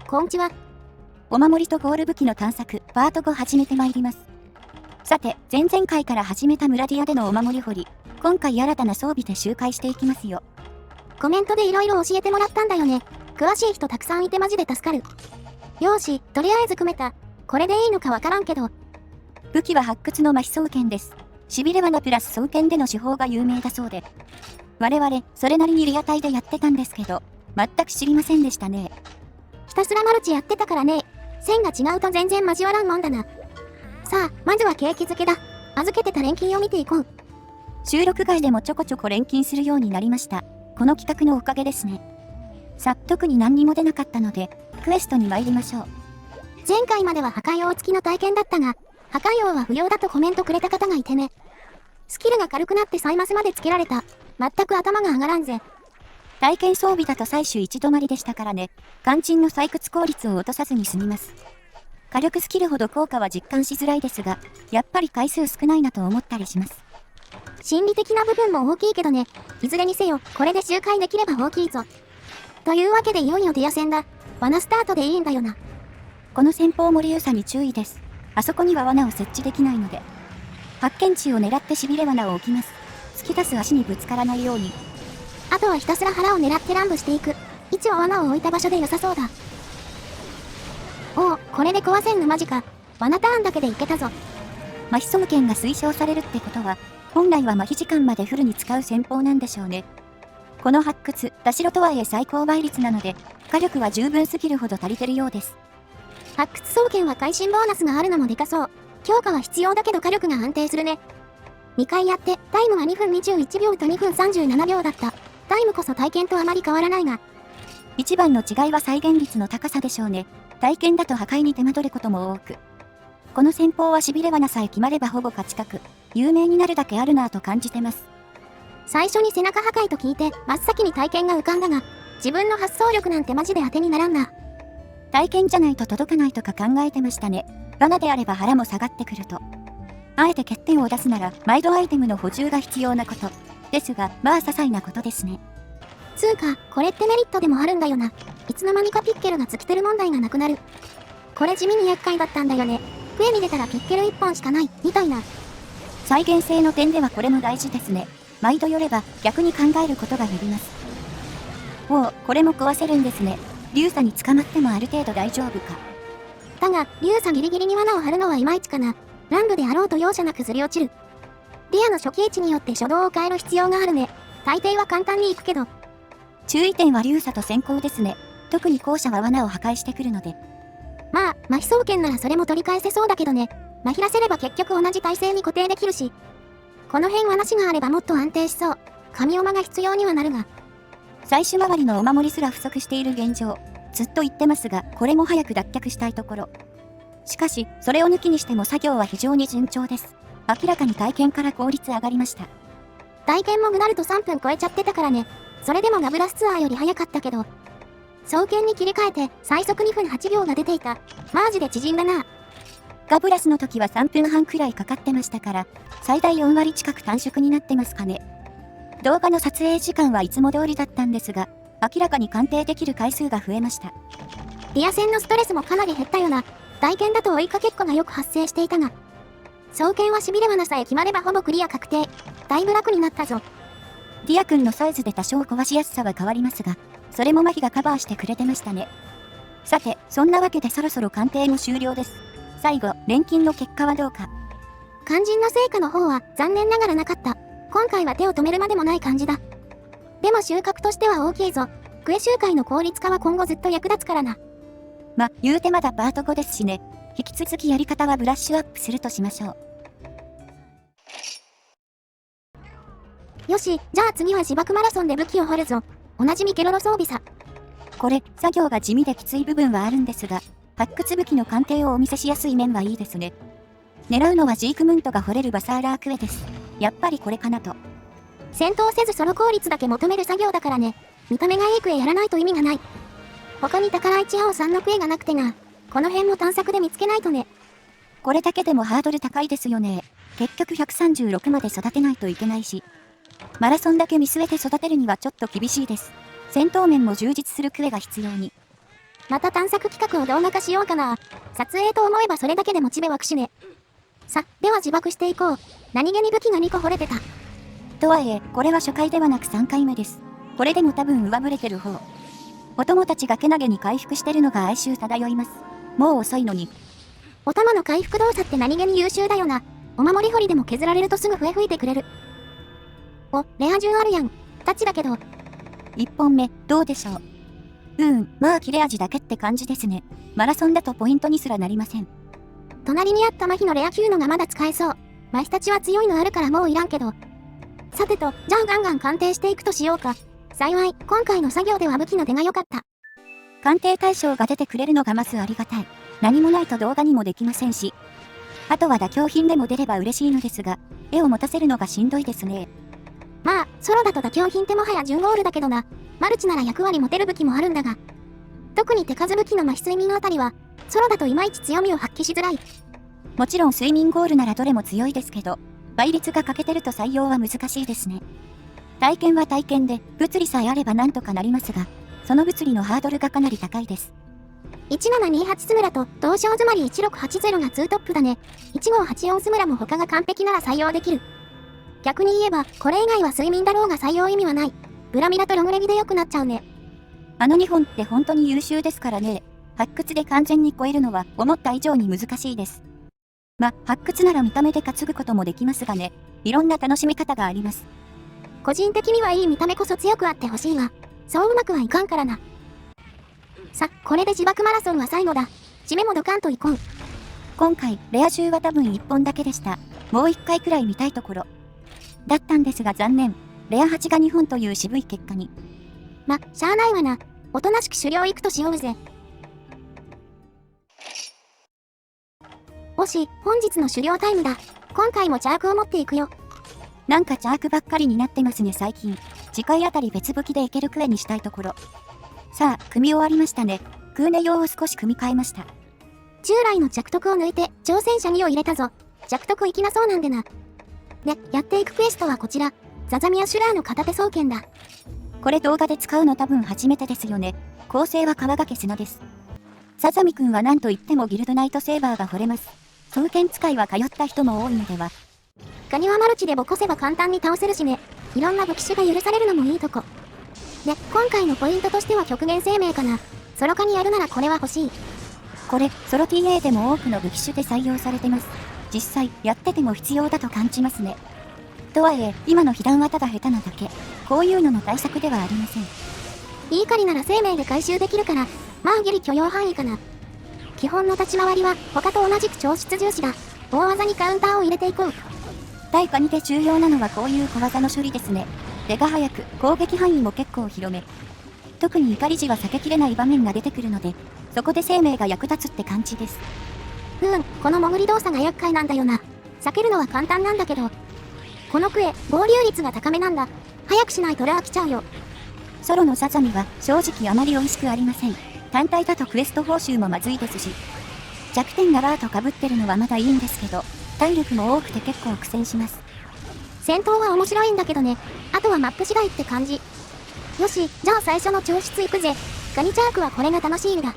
こんちは。お守りとゴール武器の探索、パート5始めてまいります。さて、前々回から始めた村ディアでのお守り掘り、今回新たな装備で周回していきますよ。コメントで色々教えてもらったんだよね。詳しい人たくさんいてマジで助かる。よし、とりあえず組めた。これでいいのかわからんけど。武器は発掘の麻痺双剣です。しびれ罠プラス双剣での手法が有名だそうで。我々、それなりにリアタイでやってたんですけど、全く知りませんでしたね。ひたすらマルチやってたからね。線が違うと全然交わらんもんだな。さあ、まずは景気づけだ。預けてた錬金を見ていこう。収録外でもちょこちょこ錬金するようになりました。この企画のおかげですね。さあ、特に何にも出なかったので、クエストに参りましょう。前回までは破壊王付きの体験だったが、破壊王は不要だとコメントくれた方がいてね。スキルが軽くなってサイマスまでつけられた。全く頭が上がらんぜ。体験装備だと採取1止まりでしたからね。肝心の採掘効率を落とさずに済みます。火力スキルほど効果は実感しづらいですが、やっぱり回数少ないなと思ったりします。心理的な部分も大きいけどね。いずれにせよ、これで周回できれば大きいぞ。というわけでいよいよディア戦だ。罠スタートでいいんだよな。この先方森勇に注意です。あそこには罠を設置できないので。発見地を狙ってしびれ罠を置きます。突き出す足にぶつからないように。あとはひたすら腹を狙って乱舞していく。位置は罠を置いた場所で良さそうだ。おお、これで壊せんのマジか。罠ターンだけでいけたぞ。麻痺双剣が推奨されるってことは、本来は麻痺時間までフルに使う戦法なんでしょうね。この発掘、田代とはいえ最高倍率なので、火力は十分すぎるほど足りてるようです。発掘双剣は会心ボーナスがあるのもでかそう。強化は必要だけど火力が安定するね。2回やって、タイムは2分21秒と2分37秒だった。タイムこそ体験とあまり変わらないが。一番の違いは再現率の高さでしょうね。体験だと破壊に手間取ることも多く。この戦法はしびれ罠さえ決まればほぼ勝ち確。有名になるだけあるなぁと感じてます。最初に背中破壊と聞いて真っ先に体験が浮かんだが、自分の発想力なんてマジで当てにならんな。体験じゃないと届かないとか考えてましたね。罠であれば腹も下がってくると。あえて欠点を出すなら毎度アイテムの補充が必要なこと。ですが、まあ些細なことですね。つうか、これってメリットでもあるんだよな。いつの間にかピッケルが尽きてる問題がなくなる。これ地味に厄介だったんだよね。笛に出たらピッケル1本しかない、みたいな。再現性の点ではこれも大事ですね。毎度寄れば逆に考えることが減ります。おお、これも壊せるんですね。流砂に捕まってもある程度大丈夫か。だが、流砂ギリギリに罠を張るのはいまいちかな。乱舞であろうと容赦なくずり落ちる。ディアの初期位置によって初動を変える必要があるね。大抵は簡単にいくけど。注意点は流砂と先行ですね。特に後者は罠を破壊してくるので。まあ、麻痺双剣ならそれも取り返せそうだけどね。麻痺らせれば結局同じ体勢に固定できるし。この辺はなしがあればもっと安定しそう。神オマが必要にはなるが。最終回りのお守りすら不足している現状。ずっと言ってますが、これも早く脱却したいところ。しかし、それを抜きにしても作業は非常に順調です。明らかに体験から効率上がりました。体験もグナルと3分超えちゃってたからね。それでもガブラスツアーより早かったけど。双剣に切り替えて最速2分8秒が出ていた。マジで縮んだな。ガブラスの時は3分半くらいかかってましたから、最大4割近く短縮になってますかね。動画の撮影時間はいつも通りだったんですが、明らかに鑑定できる回数が増えました。ディア戦のストレスもかなり減ったよな。体験だと追いかけっこがよく発生していたが。双剣はしびれ罠さえ決まればほぼクリア確定。だいぶ楽になったぞ。ディア君のサイズで多少壊しやすさは変わりますが、それも麻痺がカバーしてくれてましたね。さて、そんなわけでそろそろ鑑定も終了です。最後、錬金の結果はどうか。肝心の成果の方は残念ながらなかった。今回は手を止めるまでもない感じだ。でも収穫としては大きいぞ。クエ周回の効率化は今後ずっと役立つからな。言うてまだパート5ですしね。引き続きやり方はブラッシュアップするとしましょう。よし、じゃあ次は自爆マラソンで武器を掘るぞ。おなじみケロロ装備さ。これ、作業が地味できつい部分はあるんですが、発掘武器の鑑定をお見せしやすい面はいいですね。狙うのはジークムントが掘れるバサーラークエです。やっぱりこれかなと。戦闘せずソロ効率だけ求める作業だからね。見た目がいいクエやらないと意味がない。他に宝一青さんのクエがなくてな。この辺も探索で見つけないとね。これだけでもハードル高いですよね。結局136まで育てないといけないし。マラソンだけ見据えて育てるにはちょっと厳しいです。戦闘面も充実するクエが必要に。また探索企画を動画化しようかな。撮影と思えばそれだけでモチベ湧くしね。さ、では自爆していこう。何気に武器が2個掘れてた。とはいえ、これは初回ではなく3回目です。これでも多分上振れてる方。お供たちがけなげに回復してるのが哀愁漂います。もう遅いのに。お玉の回復動作って何気に優秀だよな。お守り掘りでも削られるとすぐ笛吹いてくれる。お、レア銃あるやん。タッチだけど。1本目、どうでしょう。まあ切れ味だけって感じですね。マラソンだとポイントにすらなりません。隣にあった麻痺のレア級のがまだ使えそう。麻痺たちは強いのあるからもういらんけど。さてと、じゃあガンガン鑑定していくとしようか。幸い、今回の作業では武器の出が良かった。鑑定対象が出てくれるのがまずありがたい。何もないと動画にもできませんし。あとは妥協品でも出れば嬉しいのですが、絵を持たせるのがしんどいですね。まあ、ソロだと妥協品ってもはや10ゴールだけどな。マルチなら役割持てる武器もあるんだが。特に手数武器の麻痺睡眠あたりは、ソロだといまいち強みを発揮しづらい。もちろん睡眠ゴールならどれも強いですけど、倍率が欠けてると採用は難しいですね。体験は体験で、物理さえあればなんとかなりますが、その物理のハードルがかなり高いです。1728スムラと同賞詰まり1680が2トップだね。1584スムラも他が完璧なら採用できる。逆に言えば、これ以外は睡眠だろうが採用意味はない。ブラミラとログレギで良くなっちゃうね。あの2本って本当に優秀ですからね。発掘で完全に超えるのは思った以上に難しいです。発掘なら見た目で担ぐこともできますがね。いろんな楽しみ方があります。個人的にはいい見た目こそ強くあってほしいが、そううまくはいかんからな。さ、これで自爆マラソンは最後だ。締めもドカンといこう。今回、レア銃は多分1本だけでした。もう1回くらい見たいところ。だったんですが残念。レア8が2本という渋い結果に。しゃあないわな。おとなしく狩猟行くとしようぜ。おし、本日の狩猟タイムだ。今回もチャークを持っていくよ。なんかチャークばっかりになってますね最近。次回あたり別武器でいけるクエにしたいところ。さあ、組み終わりましたね。クーネ用を少し組み替えました。従来の着得を抜いて挑戦者2を入れたぞ。着得いきなそうなんでな。で、やっていくクエストはこちら。ザザミア・シュラーの片手双剣だ。これ動画で使うの多分初めてですよね。構成は川掛砂です。サザミくんは何と言ってもギルドナイトセーバーが惚れます。双剣使いは通った人も多いのでは。ガニはマルチでボコせば簡単に倒せるしね。いろんな武器種が許されるのもいいとこ。で、今回のポイントとしては極限生命かな。ソロ化にやるならこれは欲しい。これ、ソロ TA でも多くの武器種で採用されてます。実際、やってても必要だと感じますね。とはいえ、今の被弾はただ下手なだけ。こういうのの対策ではありません。いい狩りなら生命で回収できるから、まあギリ許容範囲かな。基本の立ち回りは、他と同じく超出重視だ。大技にカウンターを入れていこう。対カニで重要なのはこういう小技の処理ですね。出が早く、攻撃範囲も結構広め。特に怒り時は避けきれない場面が出てくるので、そこで生命が役立つって感じです。この潜り動作が厄介なんだよな。避けるのは簡単なんだけど。このクエ、合流率が高めなんだ。早くしないとレア来ちゃうよ。ソロのサザミは正直あまり美味しくありません。単体だとクエスト報酬もまずいですし。弱点がラーと被ってるのはまだいいんですけど、体力も多くて結構苦戦します。戦闘は面白いんだけどね。あとはマップ次第って感じ。よし、じゃあ最初の調出行くぜ。ガニチャークはこれが楽しいんだ。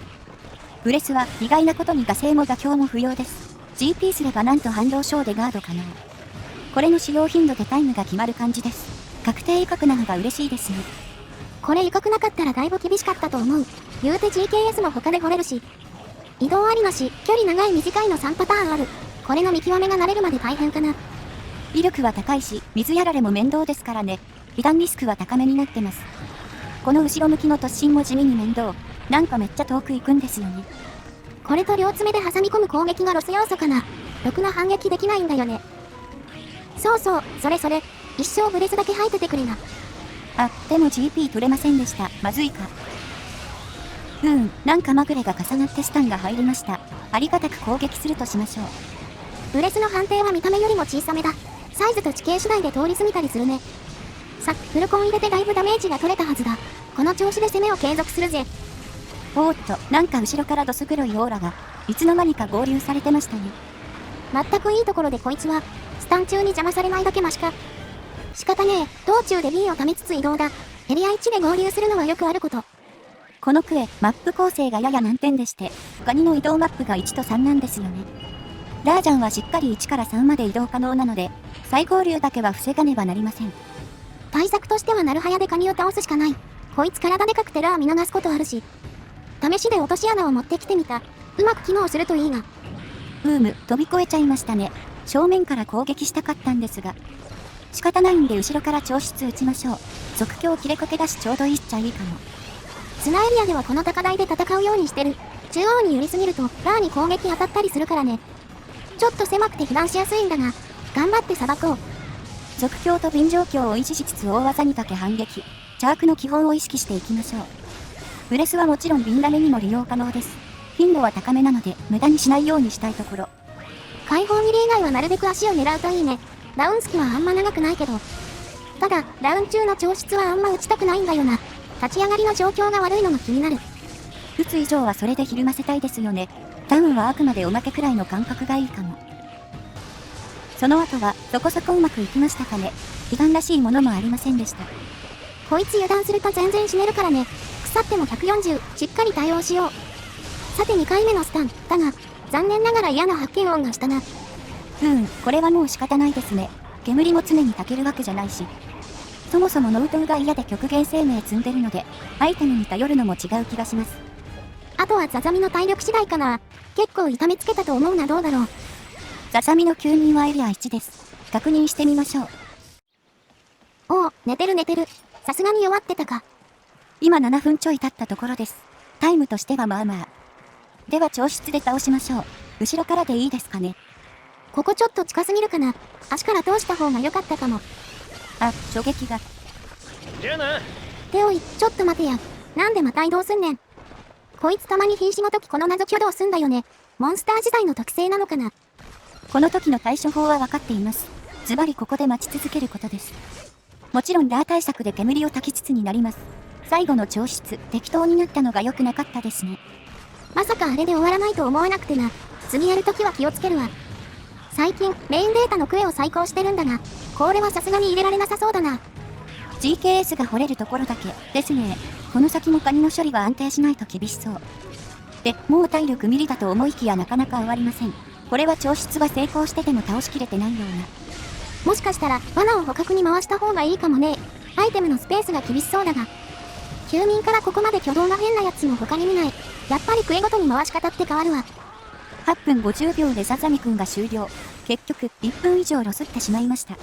ブレスは意外なことに画性も妥協も不要です。GP すればなんと反動小でガード可能。これの使用頻度でタイムが決まる感じです。確定威嚇なのが嬉しいですね。これ威嚇なかったらだいぶ厳しかったと思う。言うて GKS も他で掘れるし。移動ありなし、距離長い短いの3パターンある。これの見極めが慣れるまで大変かな。威力は高いし、水やられも面倒ですからね。被弾リスクは高めになってます。この後ろ向きの突進も地味に面倒。なんかめっちゃ遠く行くんですよね。これと両爪で挟み込む攻撃がロス要素かな。ろくな反撃できないんだよね。そうそう、それ。一生ブレスだけ吐いててくれな。あ、でも GP 取れませんでした。まずいか。なんかまぐれが重なってスタンが入りました。ありがたく攻撃するとしましょう。ブレスの判定は見た目よりも小さめだ。サイズと地形次第で通り過ぎたりするね。さ、フルコン入れてだいぶダメージが取れたはずだ。この調子で攻めを継続するぜ。おーっと、なんか後ろからどす黒いオーラが、いつの間にか合流されてましたね。全くいいところでこいつは、スタン中に邪魔されないだけマシか。仕方ねえ、道中で B を溜めつつ移動だ。エリア1で合流するのはよくあること。このクエ、マップ構成がやや難点でして、ガニの移動マップが1と3なんですよね。ラージャンはしっかり1から3まで移動可能なので、再合流だけは防がねばなりません。対策としてはナルハヤでカニを倒すしかない。こいつ体でかくてラー見逃すことあるし。試しで落とし穴を持ってきてみた。うまく機能するといいが。飛び越えちゃいましたね。正面から攻撃したかったんですが。仕方ないんで後ろから調出撃ちましょう。即興切れかけだしちょうどいいっちゃいいかも。砂エリアではこの高台で戦うようにしてる。中央に寄りすぎるとラーに攻撃当たったりするからね。ちょっと狭くて被弾しやすいんだが、頑張ってさばこう。即興と便状況を維持しつつ大技にかけ反撃。チャークの基本を意識していきましょう。ブレスはもちろんビンダメにも利用可能です。頻度は高めなので無駄にしないようにしたいところ。解放切れ以外はなるべく足を狙うといいね。ダウンスキはあんま長くないけど。ただ、ダウン中の調出はあんま打ちたくないんだよな。立ち上がりの状況が悪いのが気になる。打つ以上はそれでひるませたいですよね。ダウンはあくまでおまけくらいの感覚がいいかも。その後はそこそこうまくいきましたかね。悲願らしいものもありませんでした。こいつ油断すると全然死ねるからね。腐っても140、しっかり対応しよう。さて2回目のスタン、だが、残念ながら嫌な発見音がしたな。これはもう仕方ないですね。煙も常に炊けるわけじゃないし。そもそもノウトウが嫌で極限生命積んでるので、アイテムに頼るのも違う気がします。あとはザザミの体力次第かな。結構痛めつけたと思うな。どうだろう。ザザミの9人はエリア1です。確認してみましょう。おお、寝てる。さすがに弱ってたか。今7分ちょい経ったところです。タイムとしてはまあまあ。では調出で倒しましょう。後ろからでいいですかね。ここちょっと近すぎるかな。足から通した方が良かったかも。衝撃が。じゃあな。ておい、ちょっと待てや。なんでまた移動すんねん。こいつたまに瀕死の時この謎挙動すんだよね。モンスター時代の特性なのかな。この時の対処法は分かっています。ズバリここで待ち続けることです。もちろんラー対策で煙を焚きつつになります。最後の調出、適当になったのが良くなかったですね。まさかあれで終わらないと思わなくてな。次やるときは気をつけるわ。最近、メインデータのクエを再考してるんだが、これはさすがに入れられなさそうだな。GKS が掘れるところだけですね。この先もカニの処理は安定しないと厳しそう。で、もう体力ミリだと思いきやなかなか上がりません。これは調出は成功してても倒しきれてないような。もしかしたら、罠を捕獲に回した方がいいかもね。アイテムのスペースが厳しそうだが。休眠からここまで挙動が変なやつも他に見ない。やっぱりクエごとに回し方って変わるわ。8分50秒でサザミくんが終了。結局、1分以上ロスってしまいました。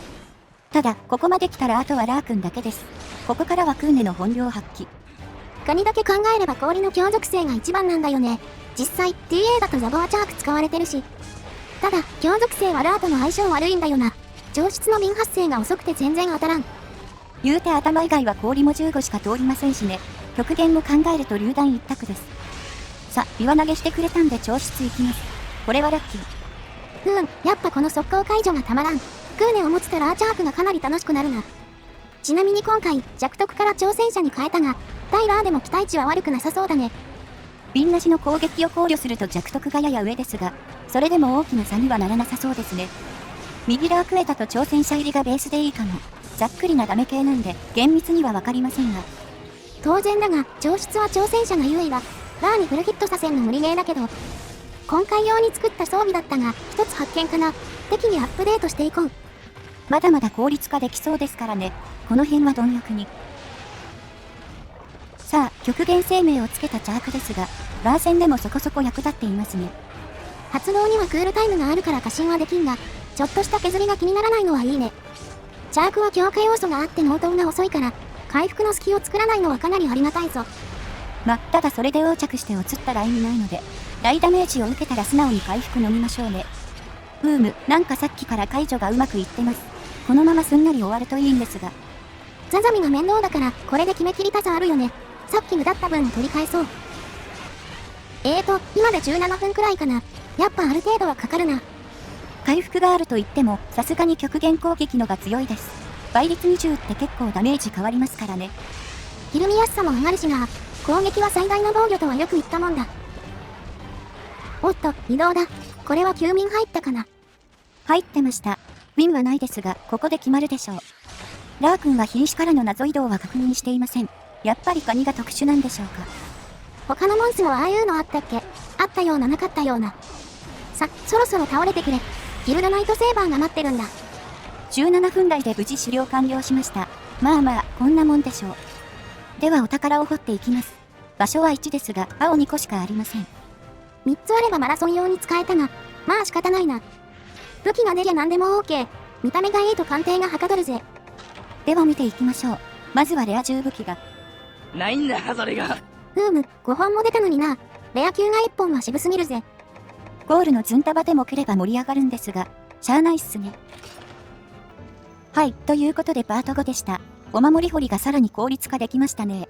ただ、ここまで来たらあとはラーくんだけです。ここからはクーネの本領発揮。カニだけ考えれば氷の強属性が一番なんだよね。実際、TA だとザボアチャーク使われてるし。ただ、強属性はラーとの相性悪いんだよな。上質の瓶発生が遅くて全然当たらん。言うて頭以外は氷も15しか通りませんしね。極限も考えると榴弾一択です。さ、岩投げしてくれたんで調出いきます。これはラッキー。やっぱこの速攻解除がたまらん。クーネを持つとラーチャークがかなり楽しくなるな。ちなみに今回、弱特から挑戦者に変えたが、対ラーでも期待値は悪くなさそうだね。瓶なしの攻撃を考慮すると弱特がやや上ですが、それでも大きな差にはならなさそうですね。右ラークエタと挑戦者入りがベースでいいかも。ざっくりなダメ系なんで、厳密にはわかりませんが。当然だが、調出は挑戦者が優位だ。ラーにフルヒットさせんの無理ゲーだけど、今回用に作った装備だったが、一つ発見かな。適宜アップデートしていこう。まだまだ効率化できそうですからね。この辺は貪欲に。さあ、極限生命をつけたチャークですが、ラー戦でもそこそこ役立っていますね。発動にはクールタイムがあるから過信はできんが、ちょっとした削りが気にならないのはいいね。チャークは強化要素があってノートウが遅いから、回復の隙を作らないのはかなりありがたいぞ。ただそれで横着して移ったら意味ないので、大ダメージを受けたら素直に回復飲みましょうね。なんかさっきから解除がうまくいってます。このまますんなり終わるといいんですが。ザザミが面倒だから、これで決めきりたさあるよね。さっき無駄った分を取り返そう。今で17分くらいかな。やっぱある程度はかかるな。回復があると言っても、さすがに極限攻撃のが強いです。倍率20って結構ダメージ変わりますからね。ひるみやすさも上がるしな。攻撃は最大の防御とはよく言ったもんだ。おっと、移動だ。これは休眠入ったかな。入ってました。ウィンはないですが、ここで決まるでしょう。ラー君は瀕死からの謎移動は確認していません。やっぱりカニが特殊なんでしょうか。他のモンスもああいうのあったっけ？あったようななかったような。そろそろ倒れてくれ。ギルドナイトセーバーが待ってるんだ。17分台で無事狩猟完了しました。まあまあ、こんなもんでしょう。ではお宝を掘っていきます。場所は1ですが、青2個しかありません。3つあればマラソン用に使えたが、まあ仕方ないな。武器が出りゃ何でも OK。見た目がいいと鑑定がはかどるぜ。では見ていきましょう。まずはレア銃武器が。ないんだ、それが。5本も出たのにな。レア級が1本は渋すぎるぜ。ゴールのズンタバでも来れば盛り上がるんですが、しゃあないっすね。はい、ということでパート5でした。お守り掘りがさらに効率化できましたね。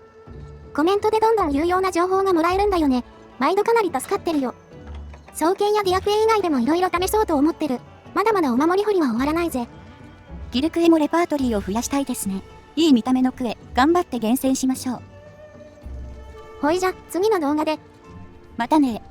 コメントでどんどん有用な情報がもらえるんだよね。毎度かなり助かってるよ。双剣やディアクエ以外でも色々試そうと思ってる。まだまだお守り掘りは終わらないぜ。ギルクエもレパートリーを増やしたいですね。いい見た目のクエ、頑張って厳選しましょう。ほいじゃ、次の動画で。またね。